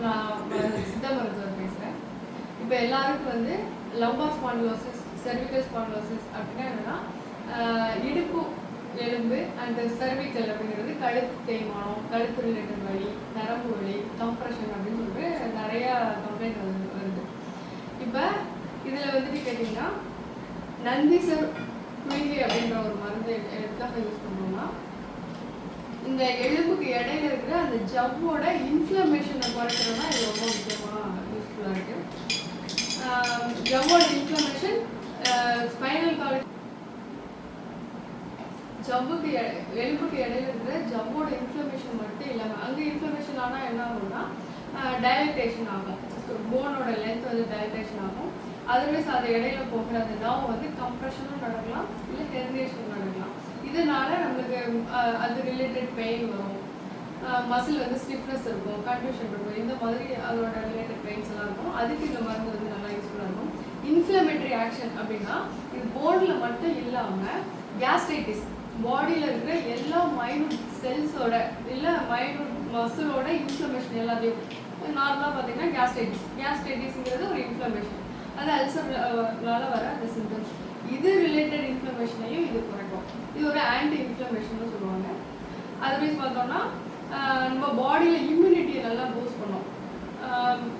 நான் சித்த மருத்துவர் பேசுகிறேன். இப்போ எல்லாருக்கும் வந்து லம்பர் ஸ்பாண்டிலோசிஸ், செர்விக்கல் ஸ்பாண்டிலோசிஸ் அப்படின்னா என்னன்னா இடுப்பு எலும்பு அண்ட் செர்விக்கல் அப்படிங்கிறது கழுத்து தேய்மானம், கழுத்து ரிலேட்டட் வலி, நரம்பு வலி, கம்ப்ரெஷன் அப்படின்னு சொல்லிட்டு நிறையா கம்ப்ளைண்ட் வருது. இப்போ இதில் வந்துட்டு கேட்டிங்கன்னா நந்திசர் குளிகை அப்படின்ற ஒரு மருந்து எதுக்காக யூஸ் பண்ணுறோம்னா இந்த எலும்புக்கு இடையில இருக்கிற அந்த ஜவ்வோட இன்ஃப்ளமேஷனை குறைக்கிறதுனா இது ரொம்ப முக்கியமாக யூஸ்ஃபுல்லாக இருக்குது. ஜவ்வோட இன்ஃப்ளமேஷன் ஸ்பைனல் கார்டு ஜவ்வுக்கு எலும்புக்கு இடையில இருக்கிற ஜவ்வோட இன்ஃப்ளமேஷன் மட்டும் இல்லாமல் அங்கே இன்ஃப்ளமேஷன் ஆனால் என்ன ஆகும்னா டைலட்டேஷன் ஆகும். போனோட லென்த் வந்து டைலட்டேஷன் ஆகும். அதர்வைஸ் அது இடையில போகிற அந்த நர்வ் வந்து கம்ப்ரெஷனும் நடக்கலாம், இல்லை ஹெர்னியேஷனும் நடக்கலாம். இதனால நம்மளுக்கு அது ரிலேட்டட் பெயின் வரும், மசில் வந்து ஸ்டிஃப்னஸ் இருக்கும், கன்ஃபியூஷன் இருக்கும், இந்த மாதிரி அதோட ரிலேட்டட் பெயின்ஸ் எல்லாம் இருக்கும். அதுக்கு இந்த மருந்து வந்து நல்லா யூஸ்ஃபுல்லாக இருக்கும். இன்ஃப்ளமேட்டரி ஆக்ஷன் அப்படின்னா இது போனில் மட்டும் இல்லாமல் கேஸ்ட்ரைட்டிஸ், பாடியில் இருக்கிற எல்லா மைனூட் செல்ஸோட இல்லை மைனூட் மசிலோட இன்ஃப்ளமேஷன் எல்லாத்தையும் நார்மலாக பார்த்தீங்கன்னா கேஸ்ட்ரைட்டிஸ்ங்கிறது ஒரு இன்ஃப்ளமேஷன், அது அல்சர்னால வர அந்த சிம்டம்ஸ். இது ரிலேட்டட் இன்ஃப்ளமேஷனையும் இது குறைக்கும். இது ஒரு ஆன்டி இன்ஃப்ளமேஷன் சொல்லுவாங்க. அதர்வைஸ் பார்த்தோம்னா நம்ம பாடியில் இம்யூனிட்டியை நல்லா பூஸ்ட் பண்ணும்.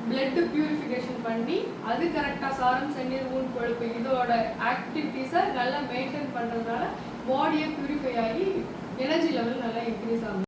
பிளட்டு பியூரிஃபிகேஷன் பண்ணி அது கரெக்டாக சாரம், செந்நீர், ஊன், கொழுப்பு இதோட ஆக்டிவிட்டீஸை நல்லா மெயின்டைன் பண்ணுறதுனால பாடியை பியூரிஃபை ஆகி எனர்ஜி லெவல் நல்லா இன்க்ரீஸ் ஆகும்.